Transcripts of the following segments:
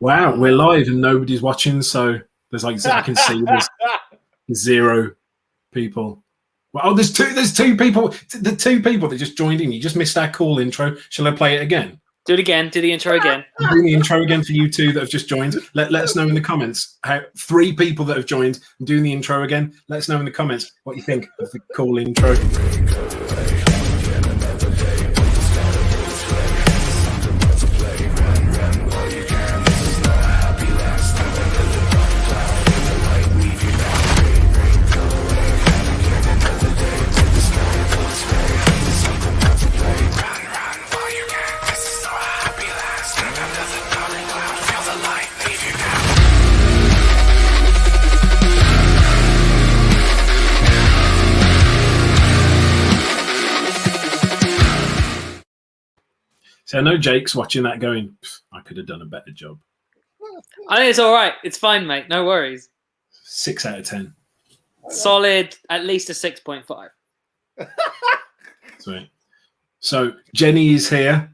Wow, we're live and nobody's watching, so there's like I can see there's 0 people. Well, oh, there's two people. The 2 people that just joined in. You just missed our cool intro. Shall I play it again? Do it again. Do the intro again. Do the intro again for you 2 that have just joined. Let us know in the comments how 3 people that have joined. I'm doing the intro again. Let us know in the comments what you think of the cool intro. So I know Jake's watching that going, I could have done a better job. I think it's all right. It's fine, mate. No worries. 6 out of 10. Solid, at least a 6.5. Sweet. So Jenny is here,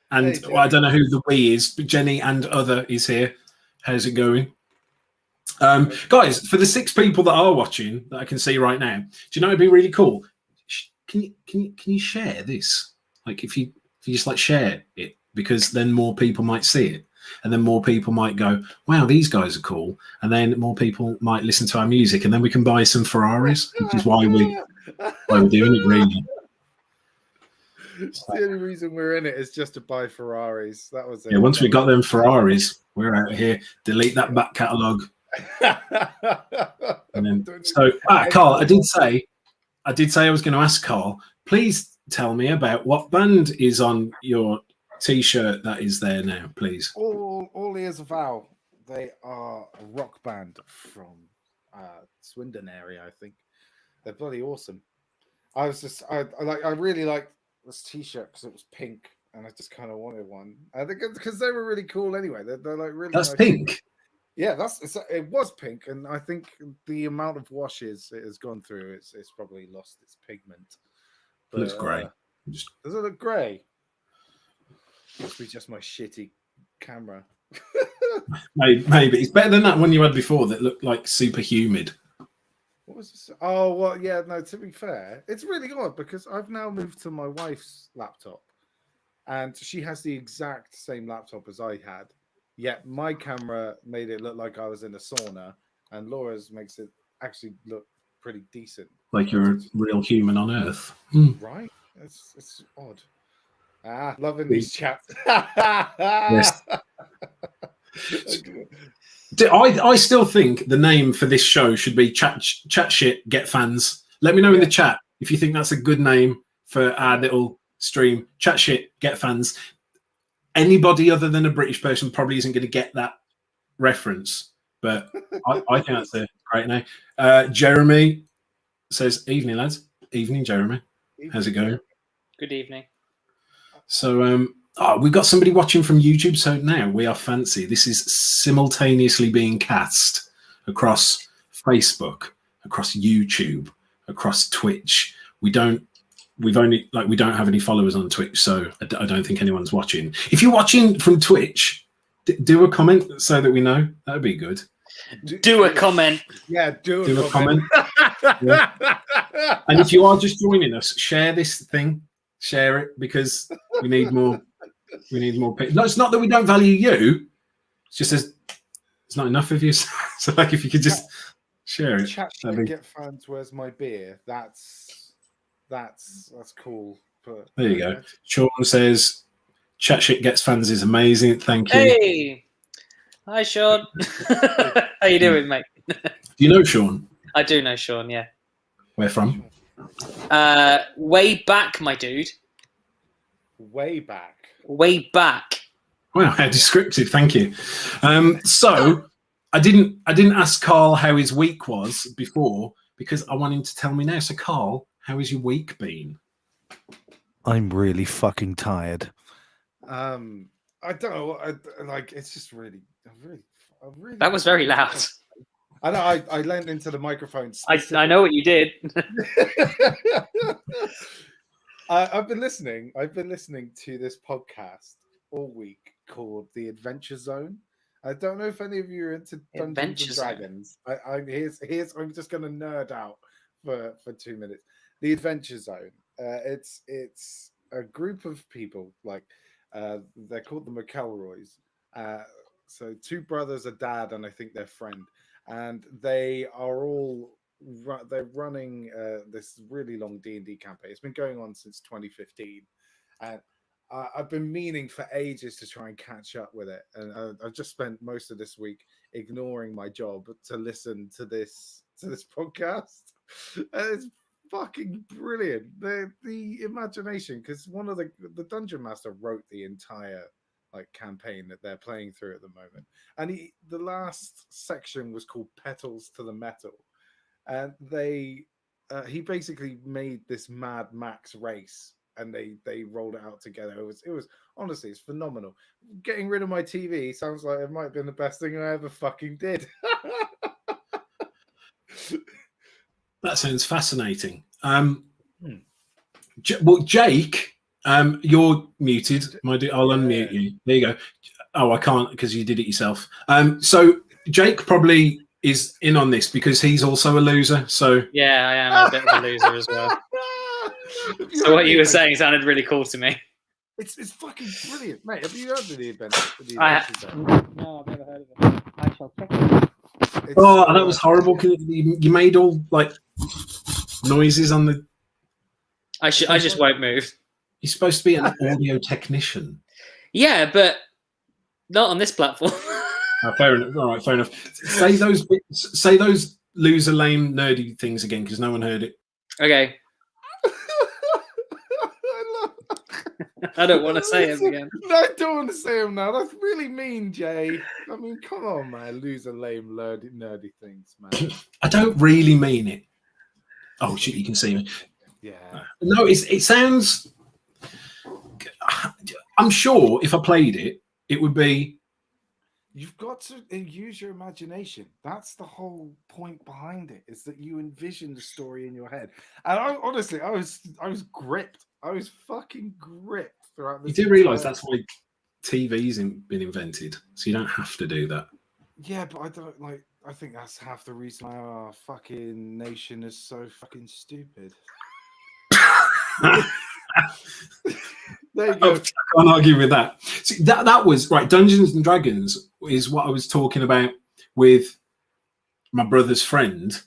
and hey, I don't know who the we is, but Jenny and other is here. How's it going? Guys, for the 6 people that are watching that I can see right now, do you know it'd be really cool? Can you share this? Like if you just like share it, because then more people might see it, and then more people might go, wow, these guys are cool, and then more people might listen to our music, and then we can buy some Ferraris, which is why we're doing it, really. The only reason we're in it is just to buy Ferraris. That was it. Yeah, once we got them Ferraris, we're out of here. Delete that back catalogue. And then, so, Carl, I did say I was going to ask Carl, please tell me about what band is on your T-shirt that is there now, please. All Ears of Owl. They are a rock band from Swindon area, I think. They're bloody awesome. I really like this T-shirt because it was pink, and I just kind of wanted one. I think because they were really cool anyway. They're like really. That's nice. pink. Yeah, it was pink, and I think the amount of washes it has gone through, it's probably lost its pigment. But, it looks grey. Does it look grey? Must be just my shitty camera. Maybe it's better than that one you had before that looked like super humid. What was this? Oh well, yeah. No, to be fair, it's really odd because I've now moved to my wife's laptop, and she has the exact same laptop as I had. Yet my camera made it look like I was in a sauna, and Laura's makes it actually look pretty decent. Like you're a real human on Earth. Right? It's odd. Loving these chats. Yes. I still think the name for this show should be Chat Shit Get Fans. Let me know in the chat if you think that's a good name for our little stream. Chat Shit Get Fans. Anybody other than a British person probably isn't going to get that reference, but I think that's a great name. Jeremy says, evening, lads. Evening, Jeremy. How's it going? Good evening. So we've got somebody watching from YouTube, so now we are fancy. This is simultaneously being cast across Facebook, across YouTube, across Twitch. We don't have any followers on Twitch, so I don't think anyone's watching. If you're watching from Twitch, do a comment so that we know. That'd be good. Do a comment. Yeah, do a comment. Yeah. And if you are just joining us, share this thing. Share it, because we need more. We need more people. No, it's not that we don't value you. It's just there's not enough of you. So like, if you could just share it. Chat Shit Get Fans. Where's my beer? That's cool. But there you go. Sean says, Chat Shit Gets Fans is amazing. Thank you. Hey, hi Sean. How you doing, mate? Do you know Sean? I do know Sean. Yeah. Where from? Way back, my dude. Way back. Way back. Wow, how descriptive. Thank you. So I didn't ask Karl how his week was before, because I want him to tell me now. So Karl, how has your week been? I'm really fucking tired. I don't know. It's just really. That was very loud. I know. I leaned into the microphone. I know what you did. I've been listening to this podcast all week called The Adventure Zone, I don't know if any of you are into Dungeons Adventure and Zone. Dragons. Here's I'm just going to nerd out for 2 minutes. The Adventure Zone. It's a group of people like they're called the McElroys. So 2 brothers, a dad, and I think their friend, and they are all they're running this really long D&D campaign. It's been going on since 2015, and I've been meaning for ages to try and catch up with it, and I've just spent most of this week ignoring my job to listen to this podcast. And it's fucking brilliant. The imagination, because one of the dungeon master wrote the entire like campaign that they're playing through at the moment, and the last section was called Petals to the Metal, and he basically made this Mad Max race, and they rolled it out together. It was honestly, it's phenomenal. Getting rid of my TV sounds like it might have been the best thing I ever fucking did. That sounds fascinating. Well, Jake, you're muted. I'll unmute you. There you go. Oh, I can't because you did it yourself. So Jake probably is in on this because he's also a loser. So Yeah, I am a bit of a loser as well. So what you were saying sounded really cool to me. It's fucking brilliant, mate. Have you heard of the Adventure Zone? No, I've never heard of it. I shall check it. Oh, that was horrible. You made all like noises on the. I just won't move. You're supposed to be an audio technician. Yeah, but not on this platform. Oh, fair enough. All right, fair enough. Say those bits, say those loser, lame, nerdy things again because no one heard it. Okay. I don't want to say them again. No, I don't want to say them now. That's really mean, Jay. I mean, come on, man. Loser, lame, nerdy things, man. I don't really mean it. Oh shit! You can see me. Yeah. No, it sounds. I'm sure if I played it, it would be. You've got to use your imagination. That's the whole point behind it. Is that you envision the story in your head. And I was gripped. I was fucking gripped throughout this. You do realise that's why TV's been invented, so you don't have to do that. Yeah, but I don't like. I think that's half the reason why our fucking nation is so fucking stupid. There you go. I can't argue with that. See, that was right. Dungeons and Dragons is what I was talking about with my brother's friend,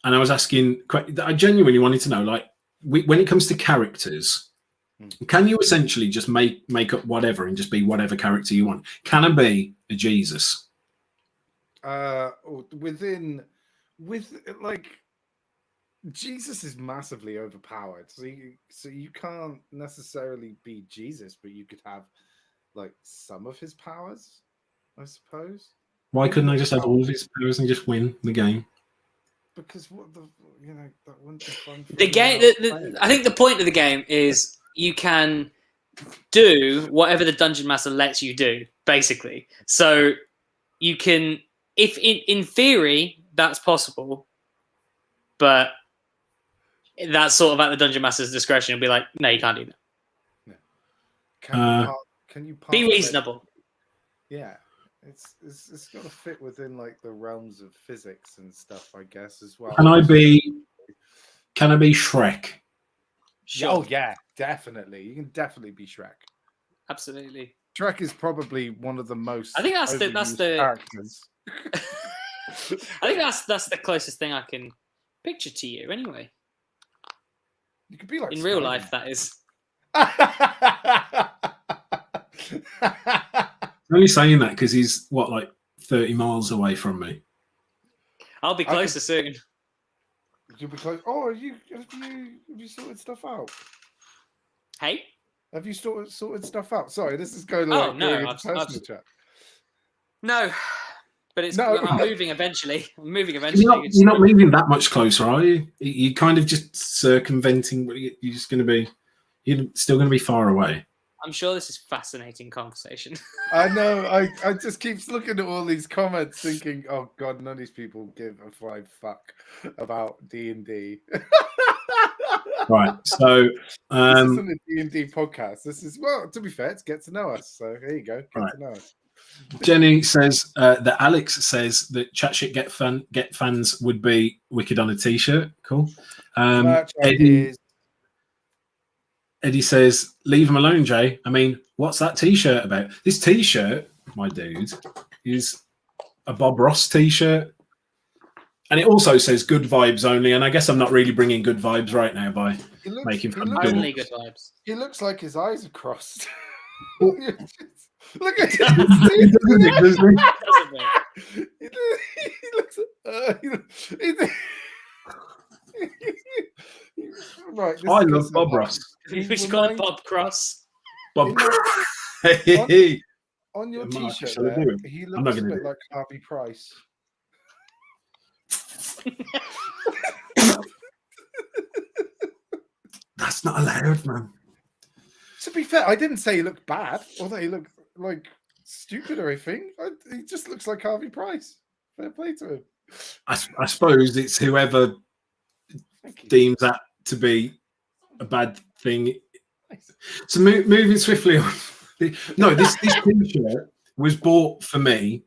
and I was asking. I genuinely wanted to know, like, when it comes to characters, can you essentially just make up whatever and just be whatever character you want? Can I be a Jesus? Jesus is massively overpowered, so you can't necessarily be Jesus, but you could have like some of his powers, I suppose. Why couldn't I just have all of his powers and just win the game? Because that wouldn't be fun. The game. I think the point of the game is you can do whatever the dungeon master lets you do, basically. So you can, if in theory that's possible, but that's sort of at the dungeon master's discretion. It'll be like, no, you can't do that. Yeah. Can you be reasonable? Yeah, it's got to fit within like the realms of physics and stuff, I guess, as well. Can I be Shrek? Sure. Oh yeah, definitely. You can definitely be Shrek. Absolutely. Shrek is probably one of the most. I think that's the characters. I think that's the closest thing I can picture to you, anyway. You could be like in real life, that is. I'm only saying that because he's like 30 miles away from me. I'll be closer soon. You'll be close. Oh, have you sorted stuff out? Hey, have you sorted stuff out? Sorry, this is going like going into personal chat. No, but it's. No. I'm moving eventually. You're not moving that much closer, are you? You're kind of just circumventing. You're just going to be. You're still going to be far away. I'm sure this is fascinating conversation. I know. I just keep looking at all these comments, thinking, "Oh God, none of these people give a flying fuck about D&D." Right. So this isn't a D&D podcast. This is, well, to be fair, it's get to know us. So here you go. Get to know us. Jenny says that Alex says that chat shit get fans would be wicked on a t-shirt. Cool. Merch Eddie, ideas. Eddie says, leave him alone, Jay. I mean, what's that t-shirt about? This t-shirt, my dude, is a Bob Ross t-shirt. And it also says good vibes only. And I guess I'm not really bringing good vibes right now by making fun of Only dorks. good vibes. He looks like his eyes are crossed. Oh. Look at Doesn't him. it, doesn't it? Doesn't it? He looks. Right. this I is love good Bob stuff. Ross. We should call it Bob Cross. Bob In Cross. On your It might t-shirt, actually there, do it. he I'm not looks a gonna bit do it. like Harvey Price. That's not allowed, man. To be fair, I didn't say he looked bad, or that he looked like stupid or anything. He just looks like Harvey Price. Fair play to him. I suppose it's whoever Thank you. deems that to be a bad thing. So moving swiftly on. No, this t-shirt was bought for me.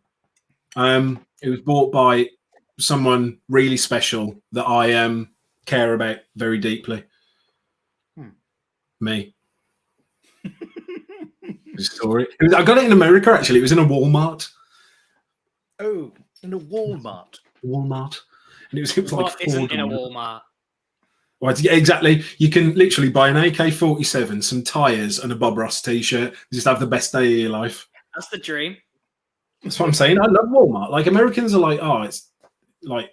It was bought by someone really special that I care about very deeply. Me. Story. I got it in America actually. It was in a Walmart. Oh, in a Walmart. And it was like What isn't in a $4. Walmart? Right, yeah, exactly. You can literally buy an AK-47, some tires, and a Bob Ross t-shirt. Just have the best day of your life. That's the dream. That's what I'm saying. I love Walmart. Like Americans are like, oh, it's like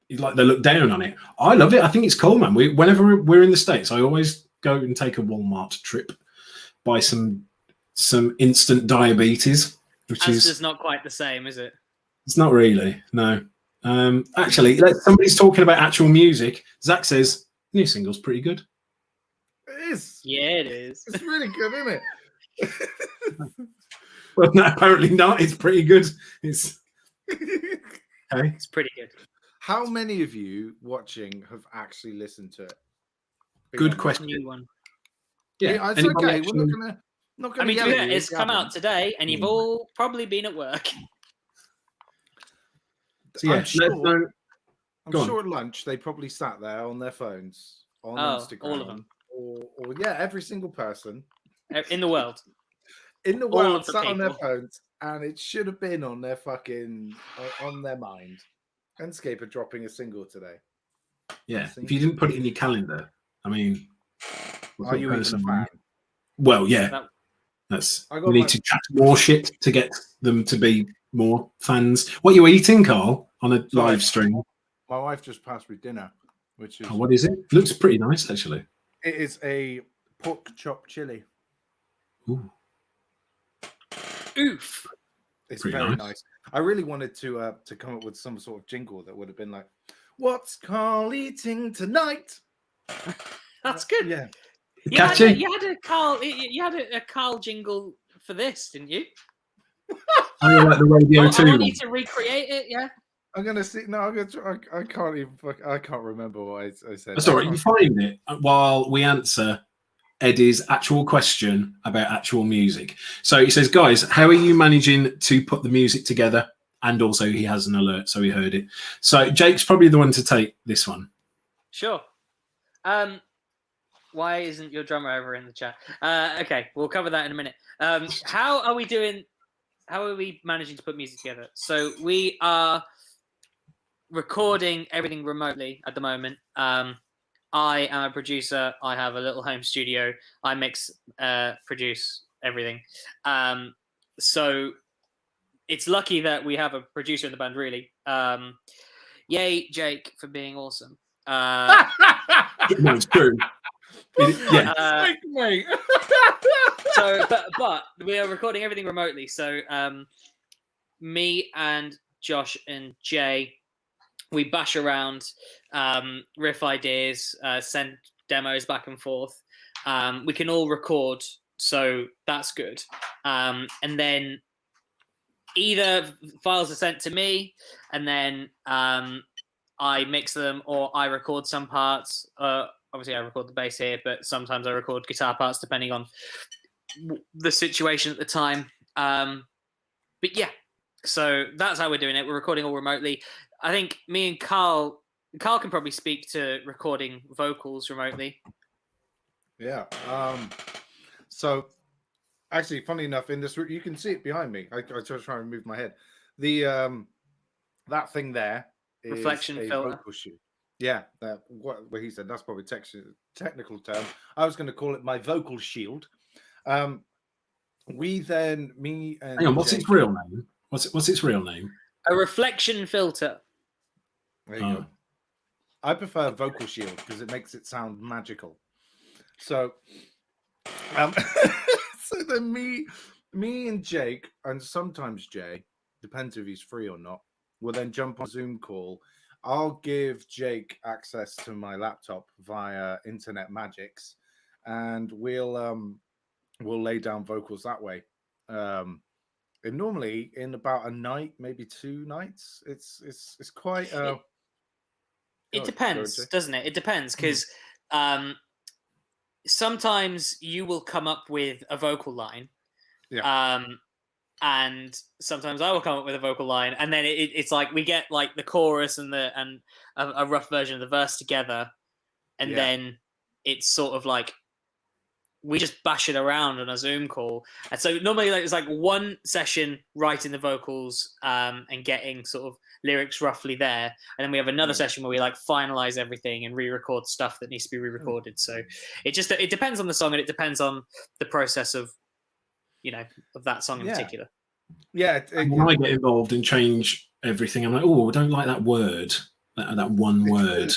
they look down on it. I love it. I think it's cool, man. Whenever we're in the States, I always go and take a Walmart trip, buy some instant diabetes, which That's is just not quite the same, is it? it's not really no. Actually, somebody's talking about actual music. Zach says new single's pretty good. It is. Yeah, it is. It's really good, isn't it? Well, no, apparently not. It's pretty good. It's okay. It's pretty good. How many of you watching have actually listened to it? Be Good honest. question. New one. Yeah, it's Anybody okay. actually- We're not gonna I mean, to yell be at fair, you it's if you come out haven't. today, and you've all probably been at work. So, yeah, I'm let us sure. know. I'm Go on. sure at lunch they probably sat there on their phones on Oh, Instagram. all of them. Or yeah, every single person In the world. in the All world of the sat on their people. phones, and it should have been on their fucking on their mind. ENDSCAPE are dropping a single today. Yeah, if you didn't put it in your calendar, I mean, what Are sort you of even a person are fan? you? Well, yeah, That- that's. I got We need my- to chat more shit to get them to be more fans. What are you eating, Carl, on a Sorry. live stream? My wife just passed me dinner, which is Oh, what is it? Looks pretty nice, actually. it is a pork chop chili. Ooh, Oof. It's Pretty very nice. nice. I really wanted to come up with some sort of jingle that would have been like, "What's Carl eating tonight?" That's good. Yeah, You had, Catchy. you had a Karl. You had a Karl jingle for this, didn't you? I like the Radio I 2 want one. you to recreate it. Yeah. I'm gonna see. No, I'm gonna. Try, I can't even. I can't remember what I said. That's all right. You find it while we answer Eddie's actual question about actual music. So he says, guys, how are you managing to put the music together? And also he has an alert, so he heard it. So Jake's probably the one to take this one. Sure. Why isn't your drummer over in the chat? Okay, we'll cover that in a minute. How are we doing? How are we managing to put music together? So we are recording everything remotely at the moment. I am a producer. I have a little home studio. I mix, produce everything. So it's lucky that we have a producer in the band, really. Yay, Jake, for being awesome. No, it's true. Yeah. Thank you, mate. So, but we are recording everything remotely. So, me and Josh and Jay, we bash around, riff ideas, send demos back and forth. We can all record, so that's good. And then either files are sent to me, and then I mix them, or I record some parts. Obviously, I record the bass here, but sometimes I record guitar parts depending on the situation at the time. But But yeah, so that's how we're doing it. We're recording all remotely. I think me and Karl can probably speak to recording vocals remotely. Yeah. So actually, funny enough, in this, you can see it behind me. I just try and move my head. The that thing there is Reflection a filter. vocal shield. Yeah, what he said. That's probably technical term. I was going to call it my vocal shield. Me and Hang on, what's its Jake- real name? What's its real name? A reflection filter. There you go. I prefer vocal shield because it makes it sound magical. So, so then me and Jake, and sometimes Jay, depends if he's free or not, will then jump on a Zoom call. I'll give Jake access to my laptop via internet magics, and we'll lay down vocals that way. And normally in about a night, maybe 2 nights. It's quite. It depends, doesn't it? It depends because sometimes you will come up with a vocal line, and sometimes I will come up with a vocal line, and then it's like we get like the chorus and a rough version of the verse together, and then it's sort of like we just bash it around on a Zoom call. And so normally it's like one session writing the vocals and getting sort of lyrics roughly there. And then we have another session where we like finalize everything and re-record stuff that needs to be re-recorded. So it depends on the song, and it depends on the process of that song in particular. Yeah. When I get involved and change everything, I'm like, oh, I don't like that word, that one word.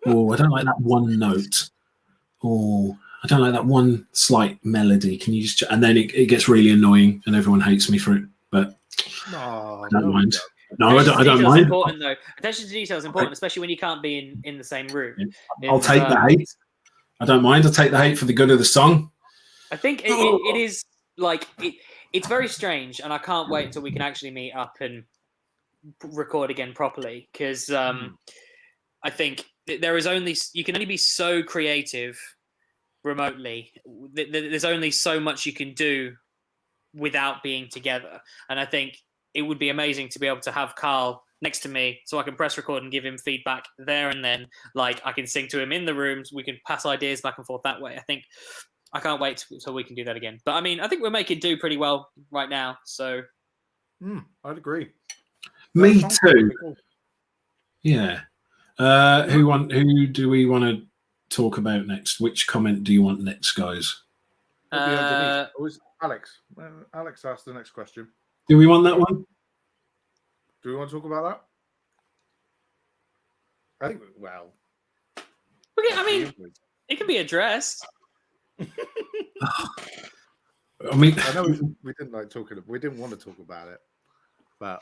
Oh, I don't like that one note. Oh, I don't like that one slight melody. Can you just? And then it gets really annoying, and everyone hates me for it. But I don't mind. No, I don't mind. Important though. Attention to detail is important, especially when you can't be in the same room. I'll take the hate. I don't mind. I'll take the hate for the good of the song. I think it is like it's very strange, and I can't wait until we can actually meet up and record again properly, because I think you can only be so creative remotely. There's only so much you can do without being together, and I think it would be amazing to be able to have Karl next to me so I can press record and give him feedback there and then. Like I can sing to him in the rooms, we can pass ideas back and forth that way. I can't wait until we can do that again. But I mean, I think we're making do pretty well right now, so I'd agree. Me too. Cool. Yeah. Who do we want to talk about next? Which comment do you want next, guys? Alex. Alex asked the next question. Do we want that one? Do we want to talk about that? I think. Well, I mean, it can be addressed. I mean, I know we didn't like talking. We didn't want to talk about it, but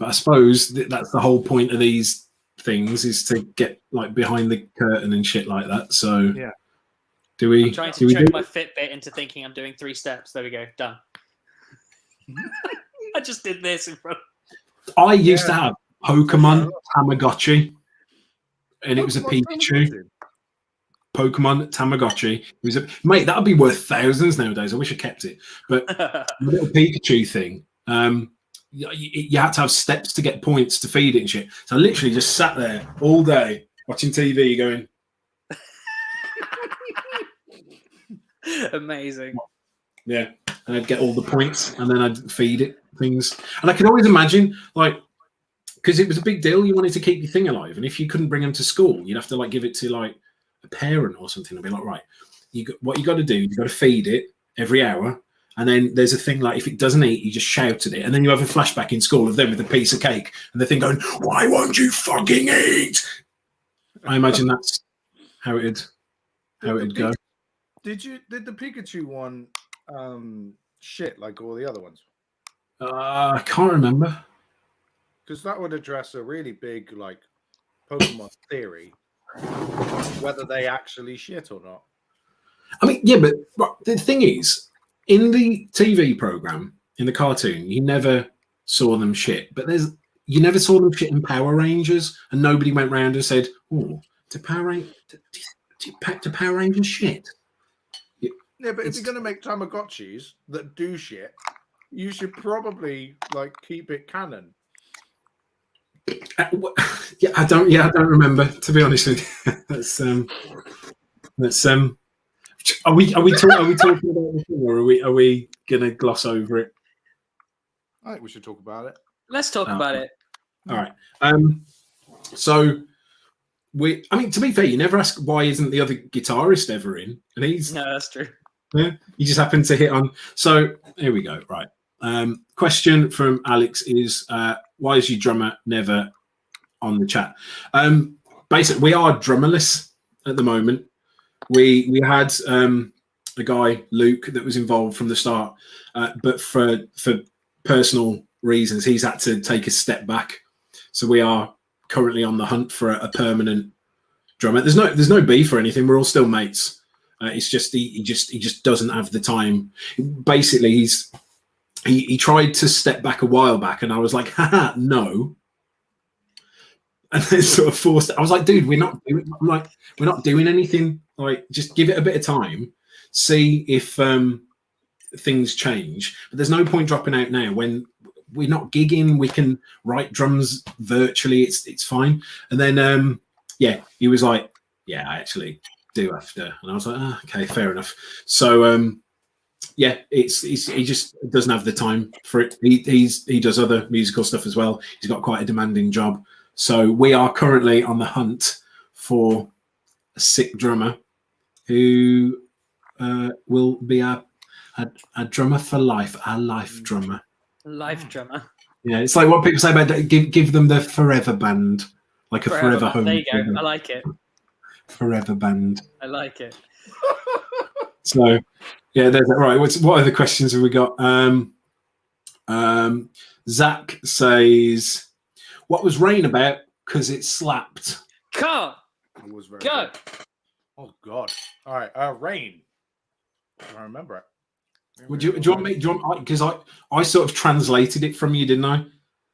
I suppose that's the whole point of these things, is to get like behind the curtain and shit like that. So yeah. Do we? I'm trying to trick my Fitbit into thinking I'm doing 3 steps. There we go. Done. I just did this in front. I used to have Pokemon Tamagotchi, and it was a Pikachu. Pokemon Tamagotchi. It was mate. That'd be worth thousands nowadays. I wish I kept it. But the little Pikachu thing, you had to have steps to get points to feed it and shit. So I literally just sat there all day watching TV, going. Amazing. Yeah, and I'd get all the points, and then I'd feed it things. And I could always imagine, like, because it was a big deal, you wanted to keep your thing alive, and if you couldn't bring them to school, you'd have to like give it to like a parent or something and be like, right, what you got to do, you got to feed it every hour, and then there's a thing like if it doesn't eat, you just shout at it, and then you have a flashback in school of them with a piece of cake, and the thing going, why won't you fucking eat? I imagine that's how it'd go. Did the Pikachu one shit like all the other ones? I can't remember. Because that would address a really big like Pokemon theory, whether they actually shit or not. I mean, yeah, but the thing is, in the TV program, in the cartoon, you never saw them shit. But you never saw them shit in Power Rangers, and nobody went round and said, "Oh, do Power Rangers shit?" Yeah, but if you're going to make Tamagotchis that do shit, you should probably like keep it canon. Yeah, I don't remember, to be honest with you. That's are we talking about the thing, or are we gonna gloss over it? I think we should talk about it. Let's talk about it. All right. So I mean, to be fair, you never ask why isn't the other guitarist ever in, and he's No, that's true. yeah, you just happened to hit on. So here we go. Right. Question from Alex is why is your drummer never on the chat? Basically, we are drummerless at the moment. We had a guy, Luke, that was involved from the start, but for personal reasons, he's had to take a step back. So we are currently on the hunt for a permanent drummer. There's no beef or anything. We're all still mates. It's just he just doesn't have the time. Basically, he tried to step back a while back, and I was like, haha, no. And then sort of forced it. I was like, dude, we're not doing anything. Like, just give it a bit of time, see if things change. But there's no point dropping out now when we're not gigging. We can write drums virtually. It's fine. And then yeah, he was like, yeah, I actually do have to. And I was like, okay, fair enough. So yeah, he just doesn't have the time for it. He does other musical stuff as well. He's got quite a demanding job. So we are currently on the hunt for a sick drummer who will be a drummer for life, a life drummer. Life drummer. Yeah, it's like what people say about give them the forever band, like a forever home. There you go. I like it. Forever band. I like it. So yeah, there's that. Right. What other questions have we got? Zach says, what was Rain about? Because it slapped. Karl, It was very go. good. Oh God! All right, Rain. I remember it. Do you want me? Because I sort of translated it from you, didn't I?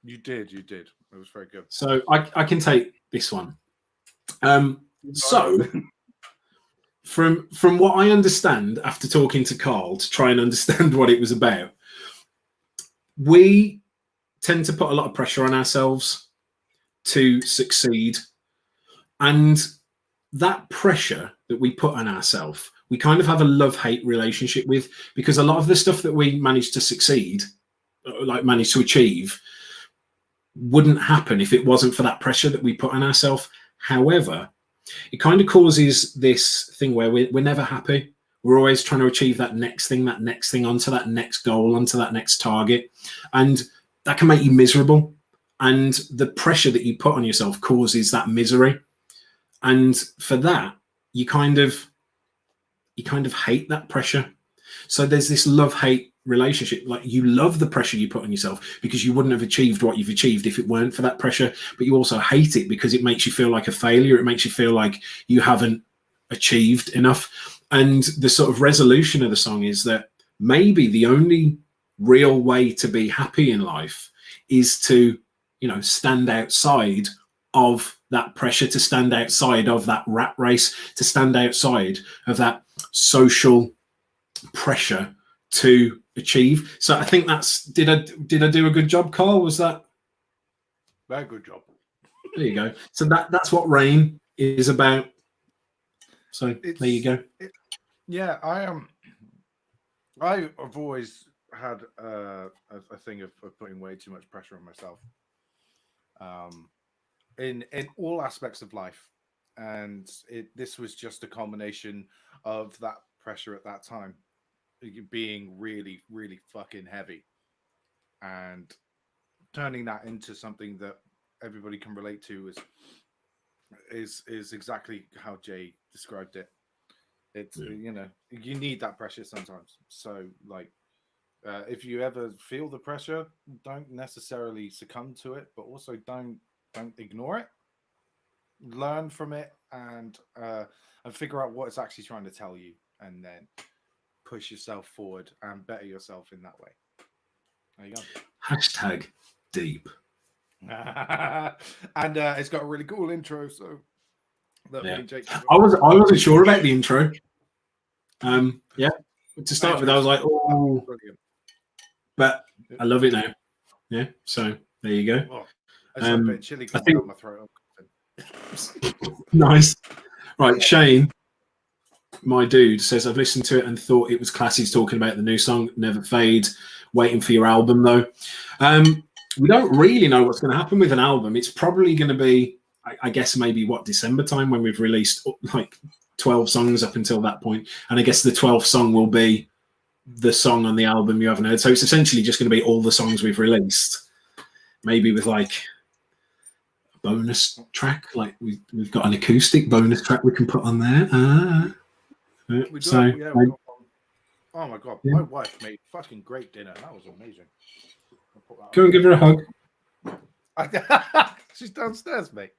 You did. It was very good. So I can take this one. So from what I understand after talking to Karl to try and understand what it was about, we tend to put a lot of pressure on ourselves to succeed, and that pressure that we put on ourselves, we kind of have a love-hate relationship with, because a lot of the stuff that we manage to succeed, like manage to achieve, wouldn't happen if it wasn't for that pressure that we put on ourselves. However, it kind of causes this thing where we're never happy. We're always trying to achieve that next thing, onto that next goal, onto that next target. And that can make you miserable. And the pressure that you put on yourself causes that misery. And for that, you kind of hate that pressure. So there's this love-hate relationship. Like, you love the pressure you put on yourself because you wouldn't have achieved what you've achieved if it weren't for that pressure. But you also hate it because it makes you feel like a failure. It makes you feel like you haven't achieved enough. And the sort of resolution of the song is that maybe the only real way to be happy in life is to, stand outside of that pressure, to stand outside of that rat race, to stand outside of that social pressure to achieve. So I think did I do a good job, Karl? Was that very good job? There you go. So that's what Rain is about. So there you go. Yeah, I've always had a thing of putting way too much pressure on myself. In all aspects of life, and this was just a combination of that pressure at that time being really, really fucking heavy, and turning that into something that everybody can relate to is exactly how Jay described it. It's you need that pressure sometimes. So like, if you ever feel the pressure, don't necessarily succumb to it, but also don't ignore it. Learn from it and figure out what it's actually trying to tell you, and then push yourself forward and better yourself in that way. There you go. Hashtag deep. And it's got a really cool intro. So Jake, I wasn't sure about the intro. Yeah. To start with, I was like, oh, brilliant. But I love it now. Yeah, so there you go. Oh, I just had a bit of chili I coming think- down my throat. Nice. Right, Shane, my dude, says, I've listened to it and thought it was classy. He's talking about the new song, Never Fade, waiting for your album, though. We don't really know what's going to happen with an album. It's probably going to be, I guess, maybe, December time when we've released, like, 12 songs up until that point. And I guess the 12th song will be the song on the album you haven't heard. So it's essentially just going to be all the songs we've released, maybe with, like, bonus track, like we've got an acoustic bonus track we can put on there. We So we got one. Oh my god, Yeah. my wife made fucking great dinner. That was amazing. I'll put that go and give her a hug. on. She's downstairs, mate.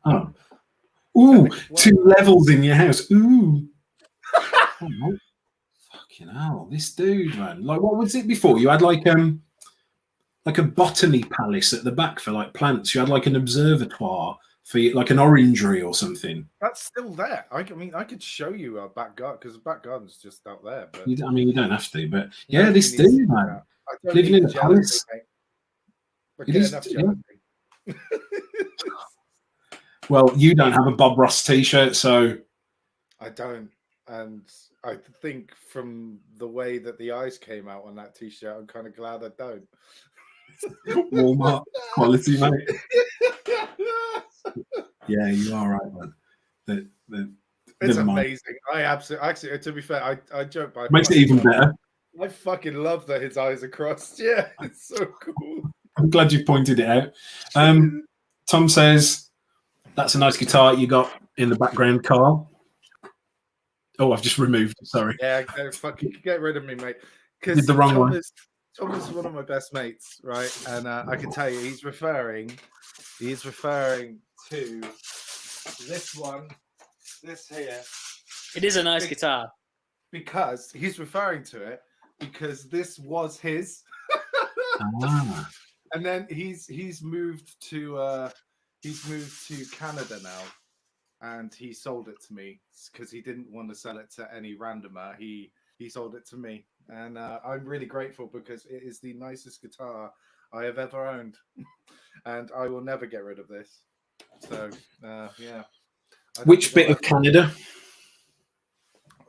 Oh, ooh, 2 levels in your house. Ooh, oh, fucking hell, this dude, man. Like, what was it before? You had like a botany palace at the back for like plants. You had like an observatoire for like an orangery or something. That's still there. I mean, I could show you our back garden because the back garden's just out there. But I mean, you don't have to, but No, yeah, this you need to dude, do man. that. I don't Living need in the a palace. jealousy, mate. I It get is- enough yeah. jealousy. Well, you don't have a Bob Ross t-shirt, so I don't, and I think from the way that the eyes came out on that t-shirt, I'm kind of glad I don't. Walmart quality, mate. Yeah, you are right, man. It's never mind. amazing. I absolutely, actually, to be fair, I joke by Makes it even better. I fucking love that his eyes are crossed. Yeah, it's so cool. I'm glad you pointed it out. Tom says, that's a nice guitar you got in the background, Karl. Oh, I've just removed it, sorry. Yeah, fucking get rid of me, mate. Did Because the wrong one. Tom is one of my best mates, right? And I can tell you, he's referring to this one, this here, It is a nice guitar. because he's referring to it because this was his, Ah, and then he's moved to Canada now, and he sold it to me because he didn't want to sell it to any randomer. He sold it to me, and I'm really grateful because it is the nicest guitar I have ever owned, and I will never get rid of this. So yeah. I don't which think bit of Canada?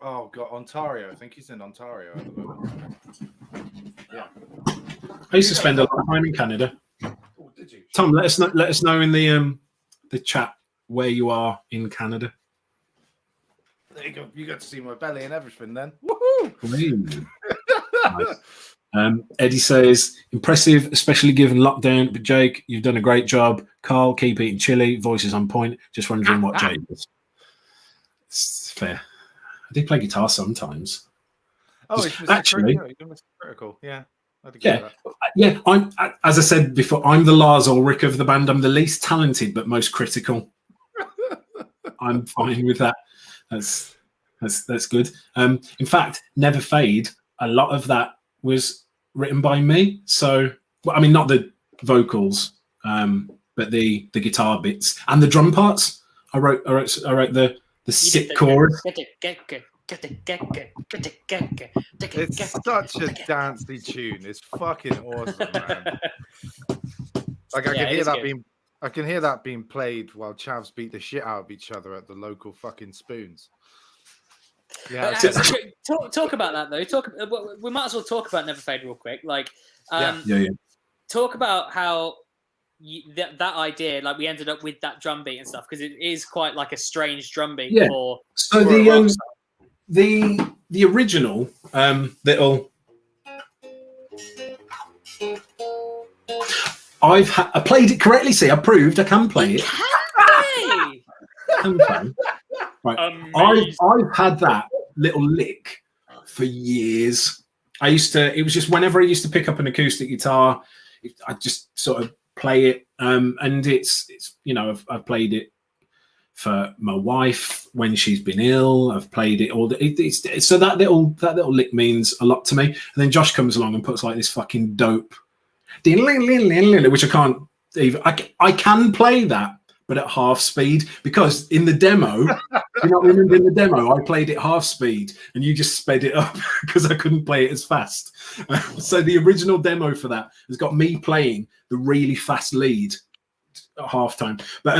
Oh god, Ontario. I think he's in Ontario at the moment. Yeah. I used to spend a lot of time in Canada. Oh, did you? Tom, let us know in the chat where you are in Canada. There you go. You got to see my belly and everything then. Woohoo! Nice. Eddie says, impressive, especially given lockdown. But Jake, you've done a great job. Karl, keep eating chili. Voices on point. Just wondering what Jake is. It's fair. I do play guitar sometimes. Oh, Just- actually- you're Mr. Critical. Yeah. I'd agree Yeah. with Yeah, as I said before, I'm the Lars Ulrich of the band. I'm the least talented but most critical. I'm fine with that. That's good. In fact, Never Fade, a lot of that was written by me. So, well, I mean, not the vocals, but the guitar bits and the drum parts. I wrote the sick chorus. It's such a dancey tune. It's fucking awesome, man. Like I can hear that being played while chavs beat the shit out of each other at the local fucking spoons. Yeah, Talk about that though. We might as well talk about Never Fade real quick. Like, Yeah. talk about how that idea, like we ended up with that drum beat and stuff, because it is quite like a strange drum beat Yeah. for. So for a rock song. the original little. I played it correctly. See, I proved I can play it. Hey! Can play. Right. I've had that little lick for years. It was just whenever I used to pick up an acoustic guitar, I just sort of play it. And it's I've played it for my wife when she's been ill. I've played it all. So that little lick means a lot to me. And then Josh comes along and puts like this fucking dope, which I can't even. I can play that, but at half speed, because in the demo, do you not remember in the demo, I played it half speed and you just sped it up because I couldn't play it as fast. So the original demo for that has got me playing the really fast lead at halftime. But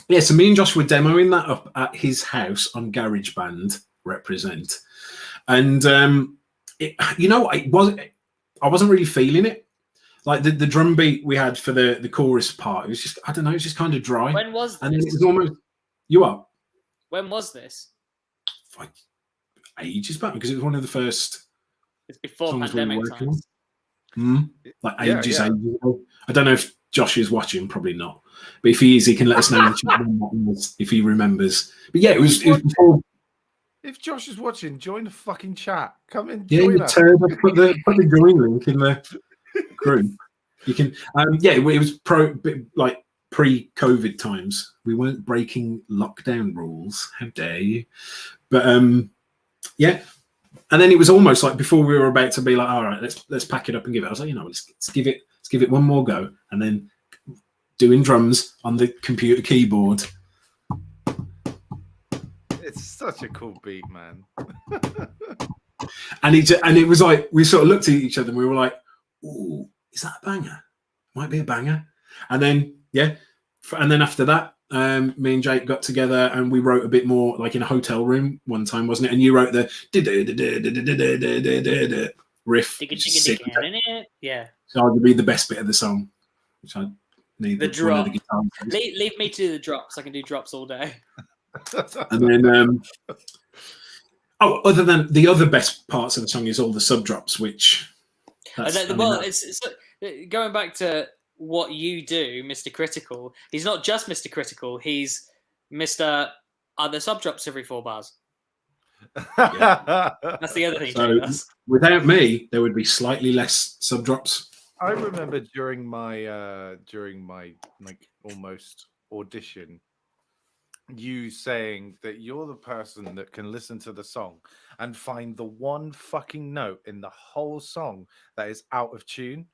yeah, so me and Josh were demoing that up at his house on GarageBand, represent. And I wasn't really feeling it. Like the drum beat we had for the chorus part, it was just, I don't know, it was just kind of dry. When was this? And then it was almost, you up? When was this? Like ages back, because it was one of the first. It's before songs pandemic we were working times. on. Like Yeah, ages yeah. ago. I don't know if Josh is watching, probably not. But if he is, he can let us know in the chat when that was, if he remembers. But yeah, it was before. If Josh is watching, join the fucking chat. Come in, Yeah, join you us. put the join link in the group. You can, it was pre-COVID times. We weren't breaking lockdown rules. How dare you? But yeah, and then it was almost like before we were about to be like, all right, let's pack it up and give it. I was like, let's give it one more go, and then doing drums on the computer keyboard. It's such a cool beat, man. And it was like we sort of looked at each other and we were like, "Ooh, is that a banger? Might be a banger." And then and then after that, me and Jake got together and we wrote a bit more, like in a hotel room one time, wasn't it? And you wrote the riff. Yeah. So arguably the best bit of the song, which I need The drop. the guitar. Leave me to the drops. I can do drops all day. And then, other than the other best parts of the song is all the sub drops, which. It's going back to what you do, Mr. Critical. He's not just Mr. Critical. He's Mr. Other sub drops every 4 bars. Yeah. That's the other thing. So without me, there would be slightly less sub drops. I remember during my like almost audition, you saying that you're the person that can listen to the song and find the one fucking note in the whole song that is out of tune.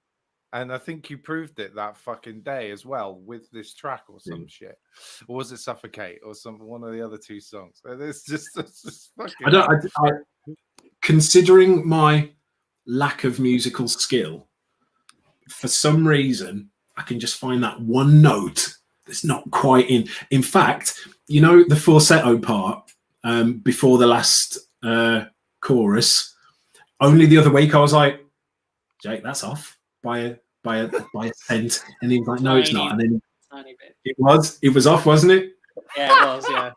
And I think you proved it that fucking day as well with this track or some shit. Or was it Suffocate or one of the other 2 songs? It's just fucking... Considering my lack of musical skill, for some reason, I can just find that one note that's not quite in. In fact, you know the falsetto part before the last chorus. Only the other week, I was like, "Jake, that's off by a cent," and he was like, "No, it's not." And then it was off, wasn't it? Yeah, it was. Yeah,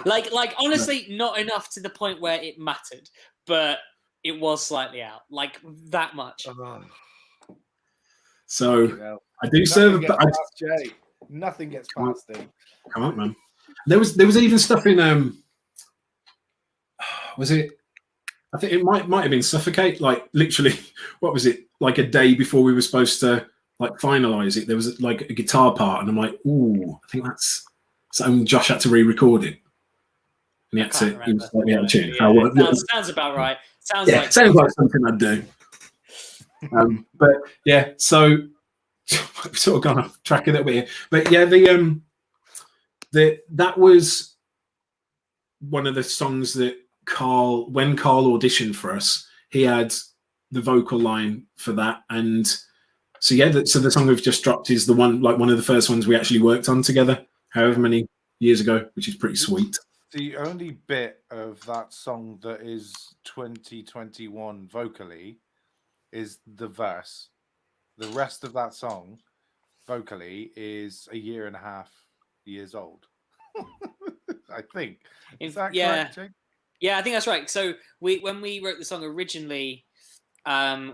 like honestly, not enough to the point where it mattered, but it was slightly out, like that much. So I do serve. Nothing gets past Jay. Come on, man. There was even stuff in was it? I think it might have been Suffocate. Like literally, what was it? Like a day before we were supposed to like finalize it, there was like a guitar part, and I'm like, "Ooh, I think that's." So Josh had to re-record it, and he had to. He was slightly out of tune. Yeah, sounds about right. Sounds like something I'd do. But yeah, so we've sort of gone off track a little bit here. But yeah, that was one of the songs that when Karl auditioned for us, he had the vocal line for that. And so yeah, so the song we've just dropped is the one, like one of the first ones we actually worked on together, however many years ago, which is pretty sweet. The only bit of that song that is 2021 vocally is the verse. The rest of that song vocally is 1.5 years old. I think. Is that correct, Jake? Yeah, I think that's right. So when we wrote the song originally,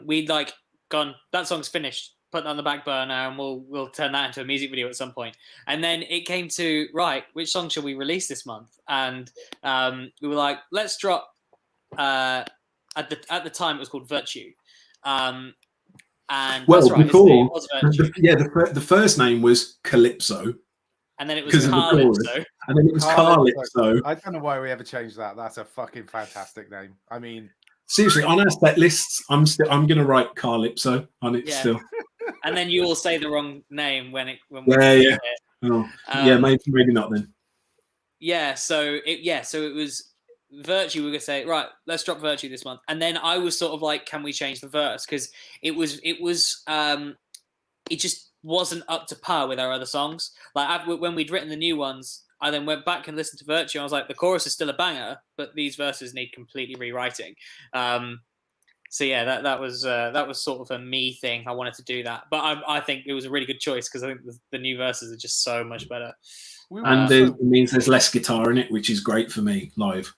we'd like gone, that song's finished, put that on the back burner, and we'll turn that into a music video at some point. And then it came to, right, which song shall we release this month? And we were like, let's drop. At the time, it was called Virtue. And well, that's right, before, it was Virtue. the first name was Calypso. And then it was Calypso. And then it was Calypso. I don't know why we ever changed that. That's a fucking fantastic name. I mean, seriously, on our set lists, I'm going to write Calypso on it still. And then you all say the wrong name when we yeah. it. Oh, yeah, maybe not then. Yeah, so it was Virtue. We were gonna say, right, let's drop Virtue this month, and then I was sort of like, can we change the verse? Because it just wasn't up to par with our other songs. Like when we'd written the new ones, I then went back and listened to Virtue. And I was like, the chorus is still a banger, but these verses need completely rewriting. So yeah, that was sort of a me thing. I wanted to do that, but I think it was a really good choice because I think the new verses are just so much better. It means there's less guitar in it, which is great for me live.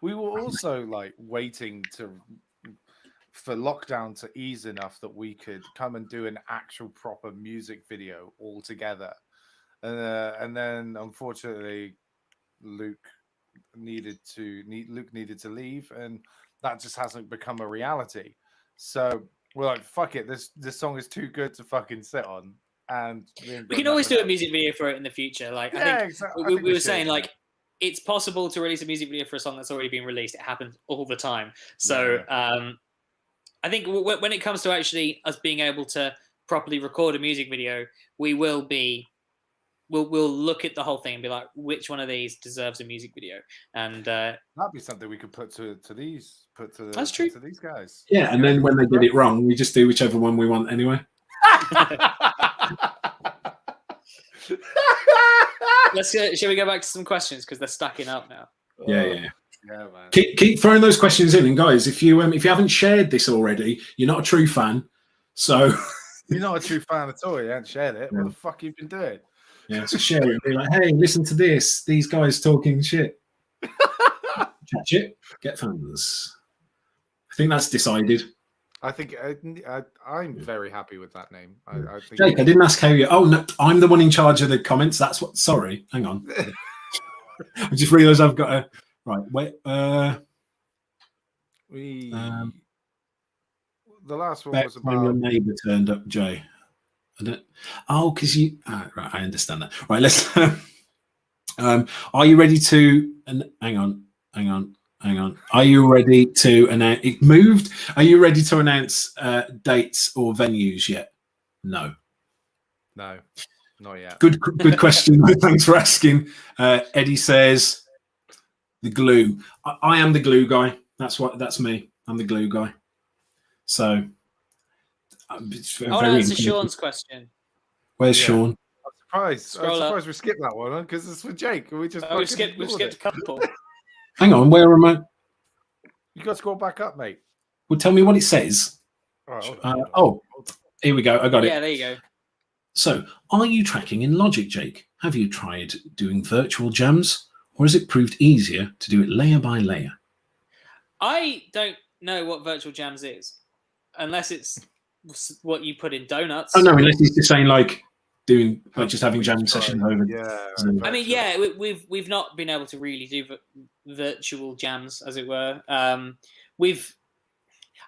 We were also like waiting for lockdown to ease enough that we could come and do an actual proper music video all together. And then unfortunately Luke needed to leave, and that just hasn't become a reality. So we're like, fuck it, this song is too good to fucking sit on. And we can always do a music video for it in the future. Like, yeah, I think exactly. we were saying, like, it's possible to release a music video for a song that's already been released. It happens all the time. So I think when it comes to actually us being able to properly record a music video, we'll look at the whole thing and be like, which one of these deserves a music video? And that'd be something we could put to these guys. Yeah, and then when they get it wrong, we just do whichever one we want anyway. Shall we go back to some questions because they're stacking up now? Yeah, man. Keep throwing those questions in, and guys, if you haven't shared this already, you're not a true fan. So you're not a true fan at all. You haven't shared it. Yeah. What the fuck you been doing? Yeah, so share it and be like, hey, listen to this. These guys talking shit. Catch it. Get fans. I think that's decided. I think I'm very happy with that name. I think Jake, I didn't ask how you. Oh no, I'm the one in charge of the comments. That's what. Sorry, hang on. I just realised I've got a right. Wait. The last one was about your neighbour turned up, Jay. Because you. Right, I understand that. Right, let's. Are you ready to? Hang on. Are you ready to announce? It moved. Are you ready to announce dates or venues yet? No, not yet. Good question. Thanks for asking. Eddie says the glue. I am the glue guy. That's me. I'm the glue guy. So I want to answer Sean's question. Where's Sean? I'm surprised we skipped that one because it's for Jake. We just we've skipped a couple. Hang on, where am I? You got to scroll back up, mate. Well, tell me what it says. Hold on. Here we go. I got it. Yeah, there you go. So, are you tracking in Logic, Jake? Have you tried doing virtual jams, or has it proved easier to do it layer by layer? I don't know what virtual jams is, unless it's what you put in donuts. Oh no, unless he's just saying like doing like just having jam sessions over. Yeah. I mean, yeah, we've not been able to really do virtual jams, as it were. We've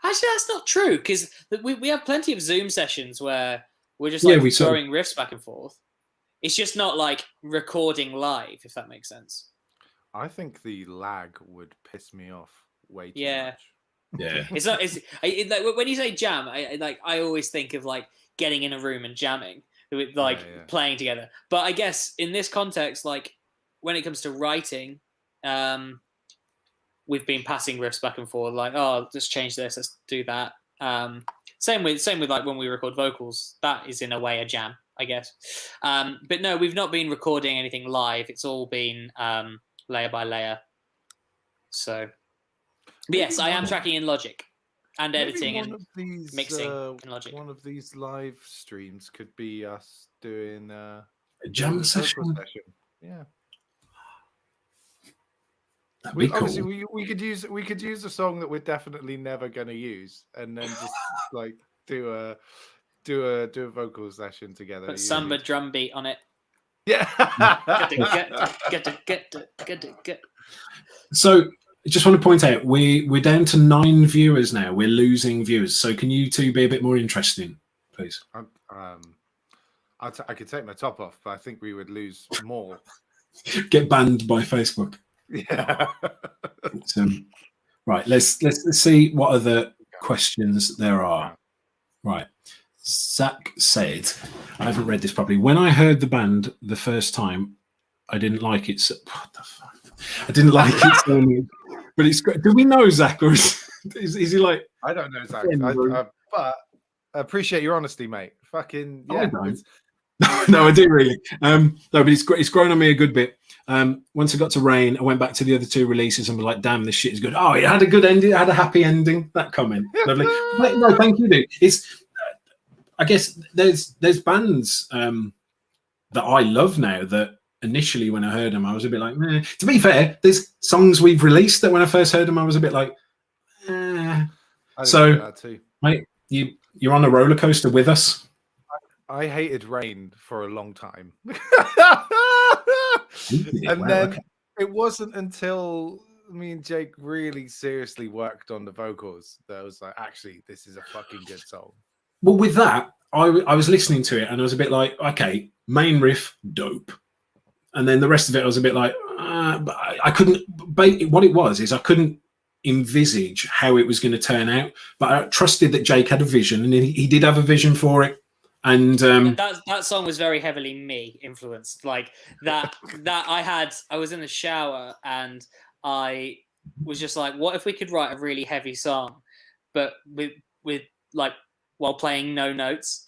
actually that's not true because we have plenty of Zoom sessions where we're just like throwing riffs back and forth. It's just not like recording live, if that makes sense. I think the lag would piss me off way too much. Yeah. It's not. Like when you say jam, I always think of like getting in a room and jamming. With playing together, but I guess in this context, like when it comes to writing, we've been passing riffs back and forth. Like, oh, let's change this, let's do that. Same with like when we record vocals, that is in a way a jam, I guess. But no, we've not been recording anything live. It's all been layer by layer. So, but yes, I am tracking in Logic. And editing and mixing in Logic. One of these live streams could be us doing a jam session. Yeah, that'd be cool. Obviously, we could use a song that we're definitely never going to use, and then just like do a vocal session together. Put samba drum beat on it. Yeah. Get. So. I just want to point out we're down to 9 viewers now. We're losing viewers. So can you two be a bit more interesting, please? I could take my top off, but I think we would lose more. Get banned by Facebook. Yeah. Right. Let's see what other questions there are. Right. Zach said, I haven't read this properly. When I heard the band the first time, I didn't like it. So, what the fuck? I didn't like it so much. But it's great. Do we know Zach, or is he like? I don't know, Zach. Friend, But I appreciate your honesty, mate. Fucking I yeah. don't. No, I do really. No, but it's grown on me a good bit. Once I got to Rain, I went back to the other two releases and was like, "Damn, this shit is good." Oh, it had a good ending. It had a happy ending. That comment, lovely. No, thank you, dude. It's. I guess there's bands that I love now that initially when I heard them I was a bit like, meh. To be fair, there's songs we've released that when I first heard them I was a bit like, eh. So, that too. mate, you're on a roller coaster with us. I hated Rain for a long time. And Then it wasn't until me and Jake really seriously worked on the vocals that I was like, actually, this is a fucking good song. Well, with that, I was listening to it and I was a bit like, okay, main riff, dope. And then the rest of it, I was a bit like, but I couldn't. What it was is I couldn't envisage how it was going to turn out. But I trusted that Jake had a vision, and he did have a vision for it. And that song was very heavily me influenced. Like that I was in the shower and I was just like, what if we could write a really heavy song, but with like while playing no notes.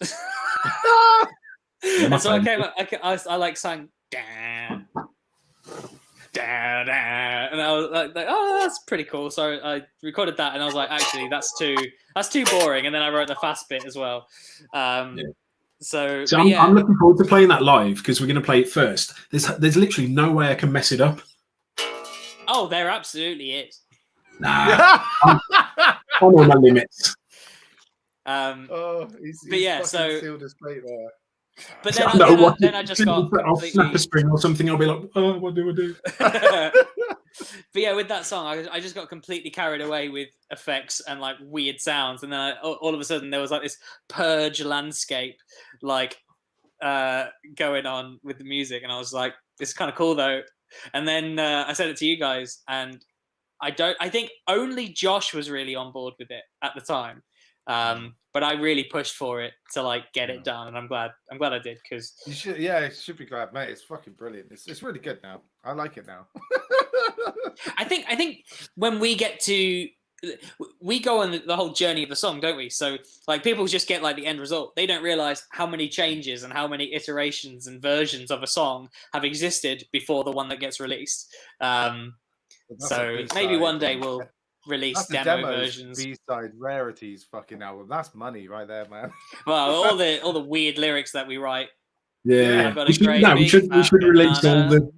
And so I like sang down, and I was like, oh, that's pretty cool. So I recorded that, and I was like, actually, that's too boring. And then I wrote the fast bit as well. So I'm looking forward to playing that live because we're going to play it first. There's literally no way I can mess it up. Oh, there absolutely is. Nah, I'm on my limits. He's so sealed his plate there. But then I just got I'll snap a string or something. I'll be like, oh, what do I do? But yeah, with that song, I just got completely carried away with effects and like weird sounds, and then all of a sudden there was like this purge landscape like going on with the music, and I was like, this is kind of cool though. And then I sent it to you guys, and I think only Josh was really on board with it at the time. But I really pushed for it to like get it done, and I'm glad I did, because you should be glad, mate. It's fucking brilliant. It's really good now. I like it now. I think when we go on the whole journey of the song, don't we? So like people just get like the end result. They don't realize how many changes and how many iterations and versions of a song have existed before the one that gets released. So maybe one day we'll release demo versions. B-side rarities fucking album. That's money right there, man. Well, all the weird lyrics that we write. Yeah, we should release all the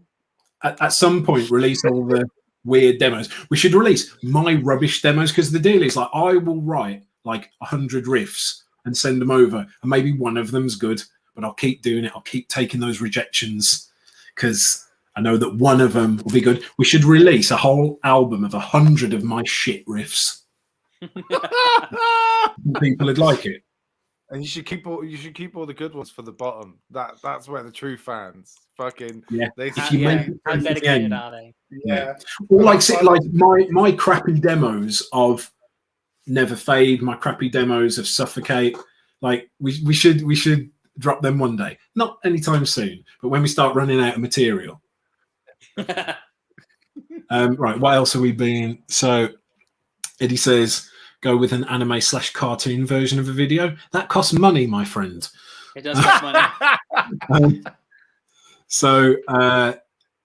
at some point release all the weird demos. We should release my rubbish demos, because the deal is like I will write like 100 riffs and send them over, and maybe one of them's good, but I'll keep doing it. I'll keep taking those rejections because I know that one of them will be good. We should release a whole album of 100 of my shit riffs. People would like it. And you should keep all the good ones for the bottom. That's where the true fans fucking they how dedicated are they? Yeah. Or like my crappy demos of Never Fade, my crappy demos of Suffocate. Like we should drop them one day. Not anytime soon, but when we start running out of material. Right, what else are we being? So Eddie says go with an anime/cartoon version of a video. That costs money, my friend. It does cost money. So